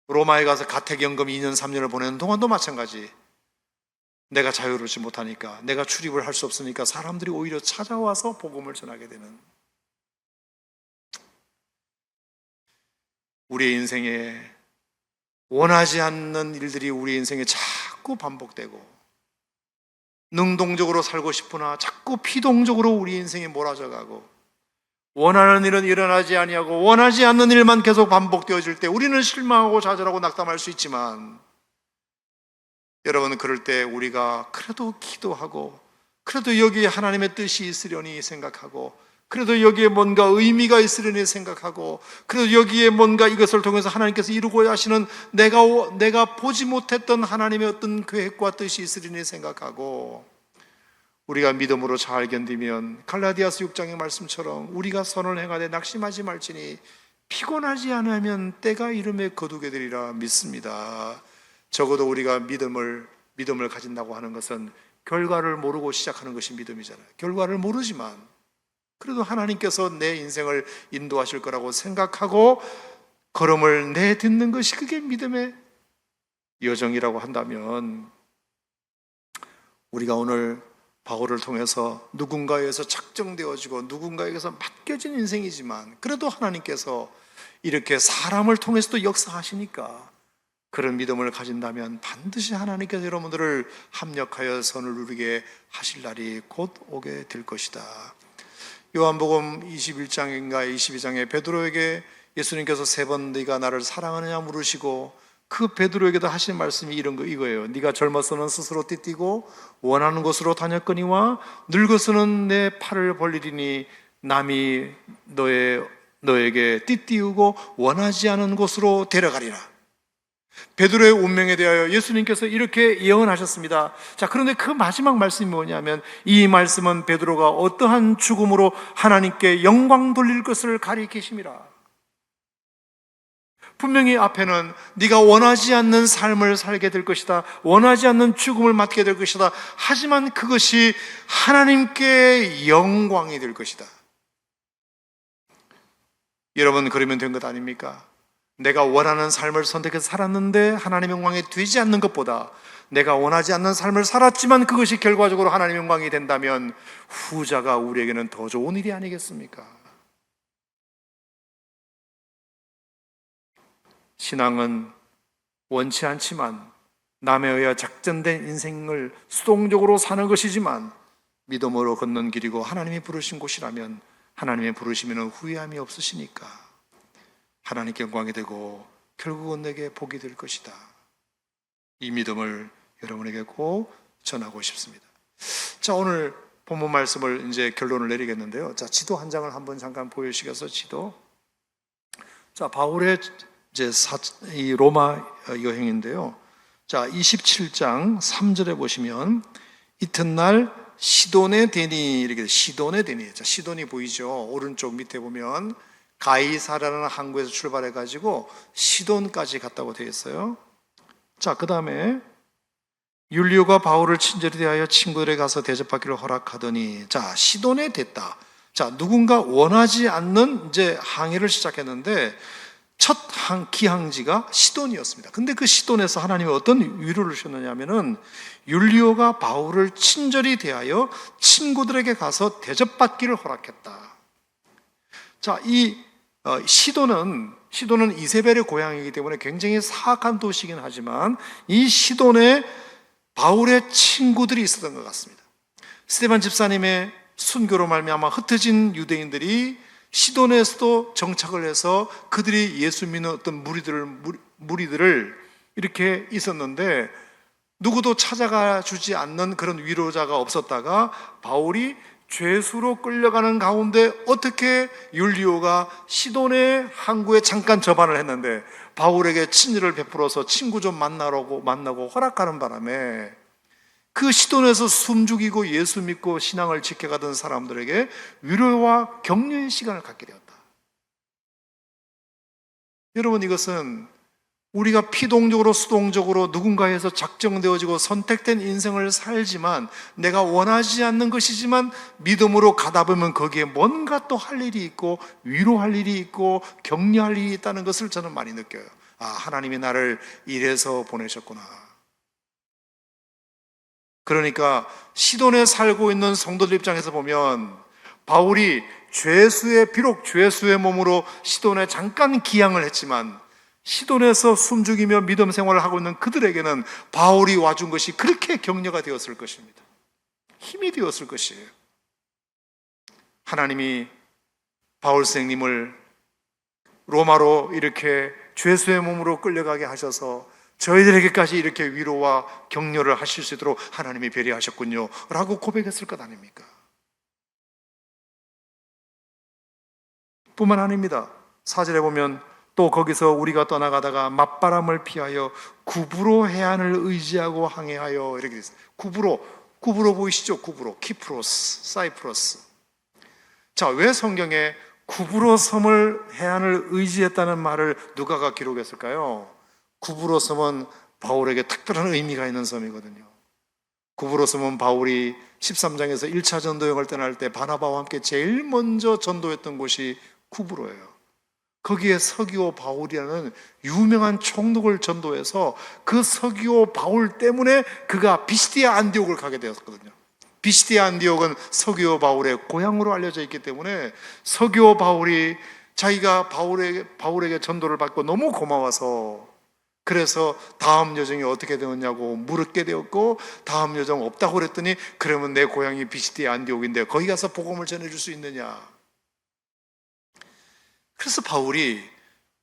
로마에 가서 가택연금 2년 3년을 보내는 동안도 마찬가지, 내가 자유롭지 못하니까, 내가 출입을 할 수 없으니까 사람들이 오히려 찾아와서 복음을 전하게 되는, 우리의 인생에 원하지 않는 일들이 우리 인생에 자꾸 반복되고, 능동적으로 살고 싶으나 자꾸 피동적으로 우리 인생에 몰아져 가고, 원하는 일은 일어나지 아니하고 원하지 않는 일만 계속 반복되어질 때 우리는 실망하고 좌절하고 낙담할 수 있지만, 여러분, 그럴 때 우리가 그래도 기도하고, 그래도 여기에 하나님의 뜻이 있으려니 생각하고, 그래도 여기에 뭔가 의미가 있으려니 생각하고, 그래도 여기에 뭔가 이것을 통해서 하나님께서 이루고자 하시는 내가 보지 못했던 하나님의 어떤 계획과 뜻이 있으려니 생각하고, 우리가 믿음으로 잘 견디면 갈라디아서 6장의 말씀처럼 우리가 선을 행하되 낙심하지 말지니 피곤하지 않으면 때가 이름에 거두게 되리라 믿습니다. 적어도 우리가 믿음을 가진다고 하는 것은 결과를 모르고 시작하는 것이 믿음이잖아요. 결과를 모르지만 그래도 하나님께서 내 인생을 인도하실 거라고 생각하고 걸음을 내딛는 것이, 그게 믿음의 여정이라고 한다면, 우리가 오늘 바울을 통해서 누군가에게서 작정되어지고 누군가에게서 맡겨진 인생이지만 그래도 하나님께서 이렇게 사람을 통해서도 역사하시니까 그런 믿음을 가진다면 반드시 하나님께서 여러분들을 합력하여 선을 누리게 하실 날이 곧 오게 될 것이다. 요한복음 21장인가 22장에 베드로에게 예수님께서 3번 네가 나를 사랑하느냐 물으시고, 그 베드로에게도 하신 말씀이 이거예요. 네가 젊어서는 스스로 띠띠고 원하는 곳으로 다녔거니와 늙어서는 내 팔을 벌리리니 남이 너에게 띠띠우고 원하지 않은 곳으로 데려가리라. 베드로의 운명에 대하여 예수님께서 이렇게 예언하셨습니다. 자, 그런데 그 마지막 말씀이 뭐냐면, 이 말씀은 베드로가 어떠한 죽음으로 하나님께 영광 돌릴 것을 가리키심이라. 분명히 앞에는 네가 원하지 않는 삶을 살게 될 것이다, 원하지 않는 죽음을 맞게 될 것이다. 하지만 그것이 하나님께 영광이 될 것이다. 여러분, 그러면 된 것 아닙니까? 내가 원하는 삶을 선택해서 살았는데 하나님의 영광이 되지 않는 것보다, 내가 원하지 않는 삶을 살았지만 그것이 결과적으로 하나님의 영광이 된다면 후자가 우리에게는 더 좋은 일이 아니겠습니까? 신앙은 원치 않지만 남에 의해 작전된 인생을 수동적으로 사는 것이지만 믿음으로 걷는 길이고, 하나님이 부르신 곳이라면 하나님의 부르심에는 후회함이 없으시니까 하나님께 영광이 되고 결국은 내게 복이 될 것이다. 이 믿음을 여러분에게 꼭 전하고 싶습니다. 자, 오늘 본문 말씀을 이제 결론을 내리겠는데요. 자, 지도 한 장을 한번 잠깐 보여주시겠어요? 지도. 자, 바울의 이제 이 로마 여행인데요. 자, 27장 3절에 보시면 이튿날 시돈에 데니, 이렇게 시돈에 데니. 자, 시돈이 보이죠? 오른쪽 밑에 보면 가이사라는 항구에서 출발해 가지고 시돈까지 갔다고 되어 있어요. 자, 그 다음에 율리오가 바울을 친절히 대하여 친구들에게 가서 대접받기를 허락하더니, 자, 시돈에 됐다. 자, 누군가 원하지 않는 이제 항해를 시작했는데 첫 기항지가 시돈이었습니다. 근데 그 시돈에서 하나님이 어떤 위로를 주셨느냐 하면은 율리오가 바울을 친절히 대하여 친구들에게 가서 대접받기를 허락했다. 자, 이 시돈은 이세벨의 고향이기 때문에 굉장히 사악한 도시이긴 하지만 이 시돈에 바울의 친구들이 있었던 것 같습니다. 스데반 집사님의 순교로 말미암아 흩어진 유대인들이 시돈에서도 정착을 해서 그들이 예수 믿는 어떤 무리들을 이렇게 있었는데 누구도 찾아가 주지 않는 그런 위로자가 없었다가 바울이 죄수로 끌려가는 가운데 어떻게 율리오가 시돈의 항구에 잠깐 접안을 했는데 바울에게 친절을 베풀어서 친구 좀 만나고 허락하는 바람에 그 시돈에서 숨죽이고 예수 믿고 신앙을 지켜가던 사람들에게 위로와 격려의 시간을 갖게 되었다. 여러분, 이것은 우리가 피동적으로 수동적으로 누군가에서 작정되어지고 선택된 인생을 살지만 내가 원하지 않는 것이지만 믿음으로 가다 보면 거기에 뭔가 또 할 일이 있고 위로할 일이 있고 격려할 일이 있다는 것을 저는 많이 느껴요. 아, 하나님이 나를 이래서 보내셨구나. 그러니까 시돈에 살고 있는 성도들 입장에서 보면 바울이 비록 죄수의 몸으로 시돈에 잠깐 기항을 했지만 시돈에서 숨죽이며 믿음 생활을 하고 있는 그들에게는 바울이 와준 것이 그렇게 격려가 되었을 것입니다. 힘이 되었을 것이에요. 하나님이 바울 선생님을 로마로 이렇게 죄수의 몸으로 끌려가게 하셔서 저희들에게까지 이렇게 위로와 격려를 하실 수 있도록 하나님이 배려하셨군요 라고 고백했을 것 아닙니까? 뿐만 아닙니다. 4절에 보면 또 거기서 우리가 떠나가다가 맞바람을 피하여 구브로 해안을 의지하고 항해하여 이렇게 됐어요. 구브로 보이시죠? 구브로, 키프로스, 사이프러스. 자, 왜 성경에 구브로 섬을 해안을 의지했다는 말을 누가가 기록했을까요? 구브로 섬은 바울에게 특별한 의미가 있는 섬이거든요. 구브로 섬은 바울이 13장에서 1차 전도여행을 떠날 때 바나바와 함께 제일 먼저 전도했던 곳이 구브로예요. 거기에 서기오 바울이라는 유명한 총독을 전도해서 그 서기오 바울 때문에 그가 비시디아 안디옥을 가게 되었거든요. 비시디아 안디옥은 서기오 바울의 고향으로 알려져 있기 때문에 서기오 바울이 자기가 바울에게 전도를 받고 너무 고마워서 그래서 다음 여정이 어떻게 되었냐고 물게 되었고 다음 여정 없다고 그랬더니 그러면 내 고향이 비시디아 안디옥인데 거기 가서 복음을 전해줄 수 있느냐. 그래서 바울이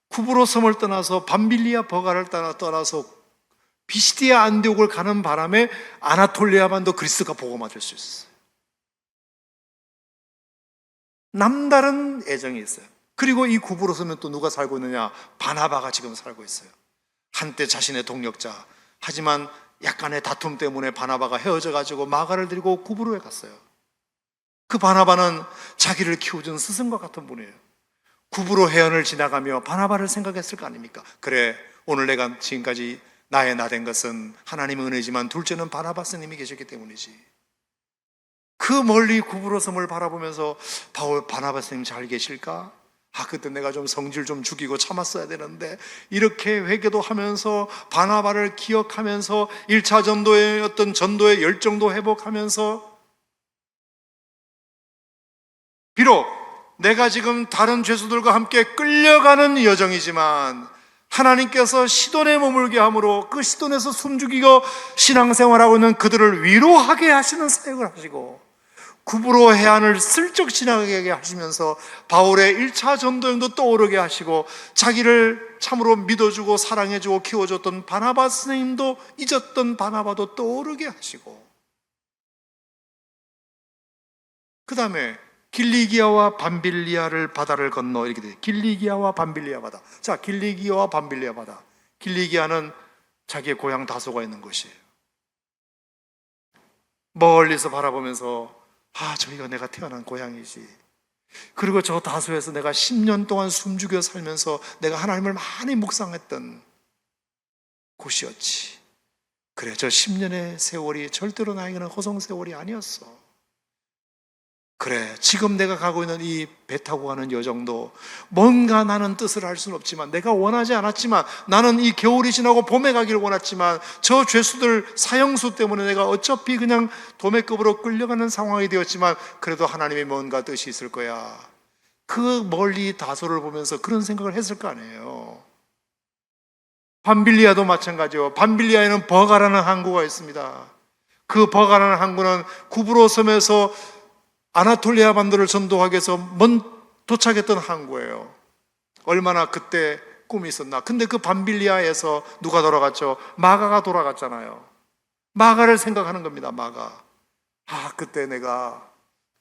구브로 섬을 떠나서 밤빌리아 버가를 떠나서 비시디아 안디옥을 가는 바람에 아나톨리아만도 그리스도가 복음화될 수 있었어요. 남다른 애정이 있어요. 그리고 이 구브로 섬에 또 누가 살고 있느냐? 바나바가 지금 살고 있어요. 한때 자신의 동력자. 하지만 약간의 다툼 때문에 바나바가 헤어져가지고 마가를 들고 구브로에 갔어요. 그 바나바는 자기를 키워준 스승과 같은 분이에요. 구브로 해안을 지나가며 바나바를 생각했을 거 아닙니까? 그래, 오늘 내가 지금까지 나의 나 된 것은 하나님의 은혜지만 둘째는 바나바 스님이 계셨기 때문이지. 그 멀리 구브로 섬을 바라보면서 바나바 스님 잘 계실까? 그때 내가 좀 성질 좀 죽이고 참았어야 되는데 이렇게 회개도 하면서 바나바를 기억하면서 1차 전도의 어떤 전도의 열정도 회복하면서 비록 내가 지금 다른 죄수들과 함께 끌려가는 여정이지만 하나님께서 시돈에 머물게 함으로 그 시돈에서 숨죽이고 신앙생활하고 있는 그들을 위로하게 하시는 사역을 하시고 구브로 해안을 슬쩍 지나가게 하시면서 바울의 1차 전도행도 떠오르게 하시고 자기를 참으로 믿어주고 사랑해주고 키워줬던 바나바 선생님도 잊었던 바나바도 떠오르게 하시고 그 다음에 길리기아와 밤빌리아를 바다를 건너 이렇게 돼요. 길리기아와 밤빌리아 바다. 자, 길리기아와 밤빌리아 바다. 길리기아는 자기의 고향 다소가 있는 곳이에요. 멀리서 바라보면서 저기가 내가 태어난 고향이지. 그리고 저 다소에서 내가 10년 동안 숨죽여 살면서 내가 하나님을 많이 묵상했던 곳이었지. 그래, 저 10년의 세월이 절대로 나에게는 허송 세월이 아니었어. 그래, 지금 내가 가고 있는 이 배 타고 가는 여정도 뭔가 나는 뜻을 할 수는 없지만, 내가 원하지 않았지만, 나는 이 겨울이 지나고 봄에 가기를 원했지만, 저 죄수들 사형수 때문에 내가 어차피 그냥 도매급으로 끌려가는 상황이 되었지만, 그래도 하나님의 뭔가 뜻이 있을 거야. 그 멀리 다소를 보면서 그런 생각을 했을 거 아니에요. 밤빌리아도 마찬가지요. 밤빌리아에는 버가라는 항구가 있습니다. 그 버가라는 항구는 구브로 섬에서 아나톨리아 반도를 전도하기 위해서 도착했던 항구예요. 얼마나 그때 꿈이 있었나. 근데 그 밤빌리아에서 누가 돌아갔죠? 마가가 돌아갔잖아요. 마가를 생각하는 겁니다. 마가. 그때 내가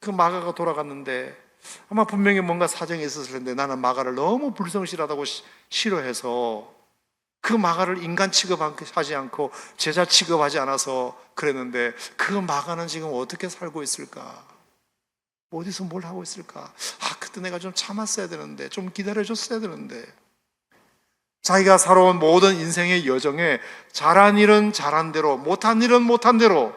그 마가가 돌아갔는데 아마 분명히 뭔가 사정이 있었을 텐데, 나는 마가를 너무 불성실하다고 싫어해서 그 마가를 인간 취급하지 않고 제자 취급하지 않아서 그랬는데, 그 마가는 지금 어떻게 살고 있을까? 어디서 뭘 하고 있을까? 그때 내가 좀 참았어야 되는데, 좀 기다려줬어야 되는데. 자기가 살아온 모든 인생의 여정에 잘한 일은 잘한 대로, 못한 일은 못한 대로,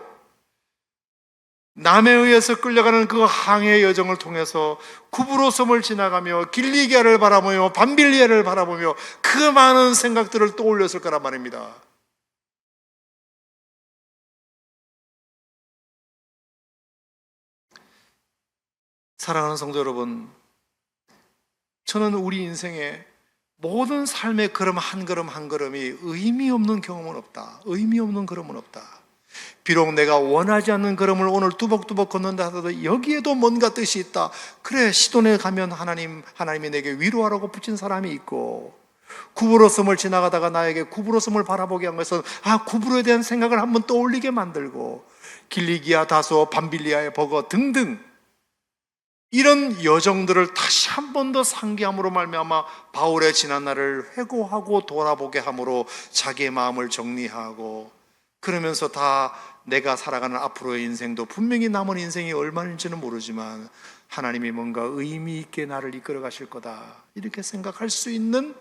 남에 의해서 끌려가는 그 항해 여정을 통해서 구브로 섬을 지나가며 길리기아를 바라보며 밤빌리아를 바라보며 그 많은 생각들을 떠올렸을 거란 말입니다. 사랑하는 성도 여러분, 저는 우리 인생의 모든 삶의 걸음 한 걸음 한 걸음이 의미 없는 경험은 없다. 의미 없는 걸음은 없다. 비록 내가 원하지 않는 걸음을 오늘 뚜벅뚜벅 걷는다 하더라도 여기에도 뭔가 뜻이 있다. 그래, 시돈에 가면 하나님이 내게 위로하라고 붙인 사람이 있고, 구브로 섬을 지나가다가 나에게 구브로 섬을 바라보게 한 것은 구브로에 대한 생각을 한번 떠올리게 만들고, 길리기아, 다소, 밤빌리아의 버거 등등 이런 여정들을 다시 한 번 더 상기함으로 말미암아 바울의 지난 날을 회고하고 돌아보게 함으로 자기의 마음을 정리하고, 그러면서 다 내가 살아가는 앞으로의 인생도 분명히 남은 인생이 얼마인지는 모르지만 하나님이 뭔가 의미 있게 나를 이끌어 가실 거다, 이렇게 생각할 수 있는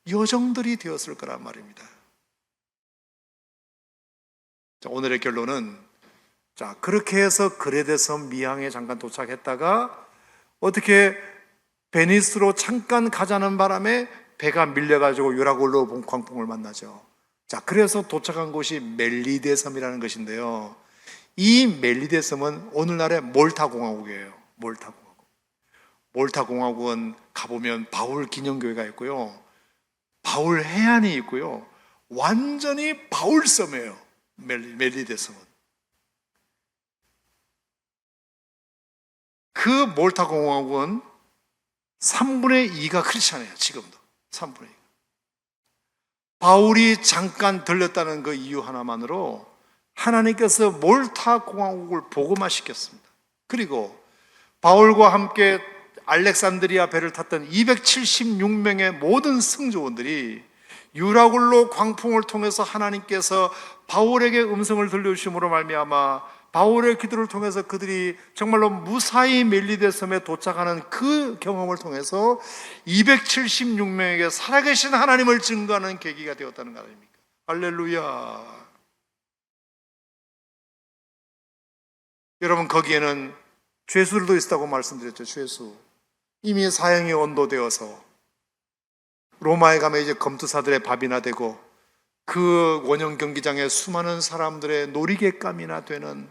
여정들이 되었을 거란 말입니다. 자, 오늘의 결론은, 그렇게 해서 그레데섬 미항에 잠깐 도착했다가 어떻게 베니스로 잠깐 가자는 바람에 배가 밀려가지고 유라굴로 광풍을 만나죠. 그래서 도착한 곳이 멜리데 섬이라는 것인데요, 이 멜리데 섬은 오늘날의 몰타 공화국이에요. 몰타 공화국은 가보면 바울 기념교회가 있고요, 바울 해안이 있고요, 완전히 바울 섬이에요. 멜리데 섬은. 그 몰타 공화국은 3분의 2가 크리스찬이에요. 지금도 3분의 2. 바울이 잠깐 들렸다는 그 이유 하나만으로 하나님께서 몰타 공화국을 복음화시켰습니다. 그리고 바울과 함께 알렉산드리아 배를 탔던 276명의 모든 승조원들이 유라굴로 광풍을 통해서 하나님께서 바울에게 음성을 들려주심으로 말미암아 바울의 기도를 통해서 그들이 정말로 무사히 멜리데 섬에 도착하는 그 경험을 통해서 276명에게 살아계신 하나님을 증거하는 계기가 되었다는 거 아닙니까? 할렐루야. 여러분, 거기에는 죄수들도 있다고 말씀드렸죠. 죄수. 이미 사형이 언도되어서 로마에 가면 이제 검투사들의 밥이나 되고, 그 원형 경기장에 수많은 사람들의 놀이객감이나 되는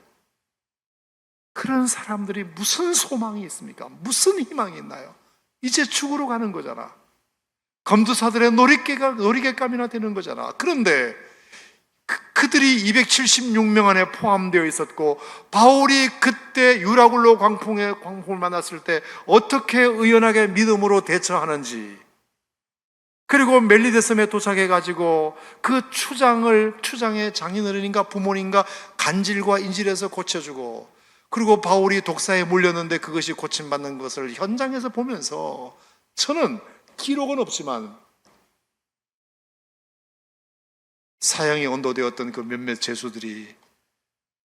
그런 사람들이 무슨 소망이 있습니까? 무슨 희망이 있나요? 이제 죽으러 가는 거잖아. 검투사들의 놀이객감이나 되는 거잖아. 그런데 그들이 276명 안에 포함되어 있었고, 바울이 그때 유라굴로 광풍을 만났을 때 어떻게 의연하게 믿음으로 대처하는지, 그리고 멜리데 섬에 도착해가지고 그 추장의 장인어른인가 부모님과 간질과 인질에서 고쳐주고, 그리고 바울이 독사에 물렸는데 그것이 고침받는 것을 현장에서 보면서, 저는 기록은 없지만 사형이 언도되었던 그 몇몇 죄수들이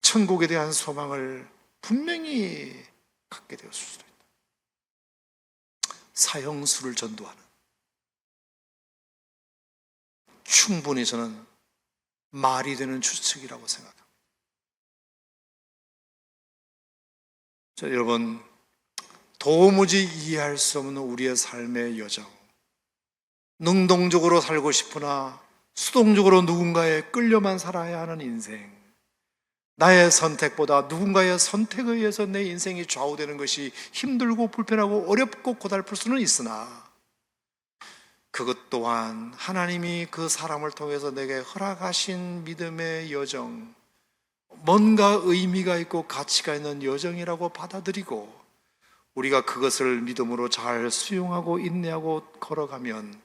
천국에 대한 소망을 분명히 갖게 되었을 수도 있다. 사형수를 전도하는, 충분히 저는 말이 되는 추측이라고 생각합니다. 여러분, 도무지 이해할 수 없는 우리의 삶의 여정, 능동적으로 살고 싶으나 수동적으로 누군가에 끌려만 살아야 하는 인생, 나의 선택보다 누군가의 선택에 의해서 내 인생이 좌우되는 것이 힘들고 불편하고 어렵고 고달플 수는 있으나 그것 또한 하나님이 그 사람을 통해서 내게 허락하신 믿음의 여정, 뭔가 의미가 있고 가치가 있는 여정이라고 받아들이고 우리가 그것을 믿음으로 잘 수용하고 인내하고 걸어가면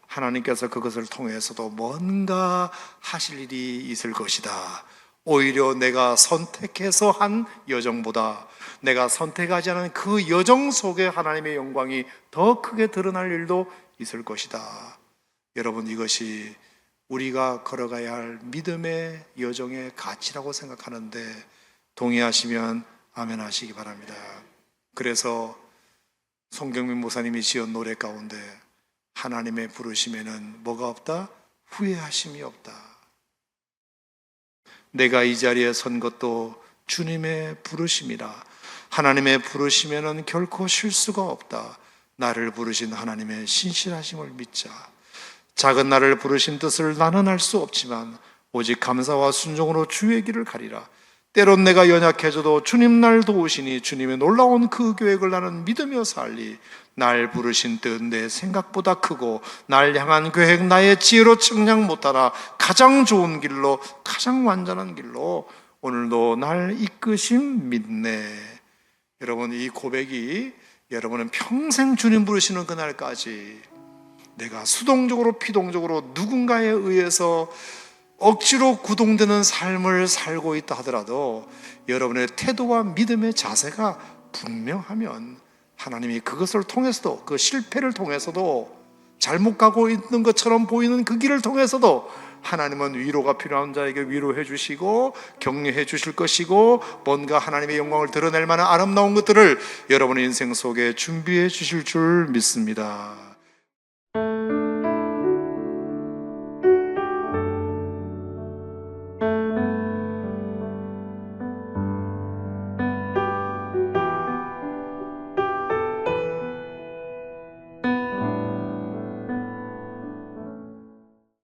하나님께서 그것을 통해서도 뭔가 하실 일이 있을 것이다. 오히려 내가 선택해서 한 여정보다 내가 선택하지 않은 그 여정 속에 하나님의 영광이 더 크게 드러날 일도 있을 것이다. 여러분, 이것이 우리가 걸어가야 할 믿음의 여정의 가치라고 생각하는데 동의하시면 아멘 하시기 바랍니다. 그래서 송경민 목사님이 지은 노래 가운데 하나님의 부르심에는 뭐가 없다? 후회하심이 없다. 내가 이 자리에 선 것도 주님의 부르심이라. 하나님의 부르심에는 결코 실수가 없다. 나를 부르신 하나님의 신실하심을 믿자. 작은 나를 부르신 뜻을 나는 알 수 없지만 오직 감사와 순종으로 주의 길을 가리라. 때론 내가 연약해져도 주님 날 도우시니 주님의 놀라운 그 계획을 나는 믿으며 살리. 날 부르신 뜻 내 생각보다 크고 날 향한 계획 나의 지혜로 측량 못하나 가장 좋은 길로, 가장 완전한 길로 오늘도 날 이끄심 믿네. 여러분, 이 고백이 여러분은 평생 주님 부르시는 그날까지 내가 수동적으로 피동적으로 누군가에 의해서 억지로 구동되는 삶을 살고 있다 하더라도 여러분의 태도와 믿음의 자세가 분명하면 하나님이 그것을 통해서도, 그 실패를 통해서도, 잘못 가고 있는 것처럼 보이는 그 길을 통해서도 하나님은 위로가 필요한 자에게 위로해 주시고 격려해 주실 것이고 뭔가 하나님의 영광을 드러낼 만한 아름다운 것들을 여러분의 인생 속에 준비해 주실 줄 믿습니다.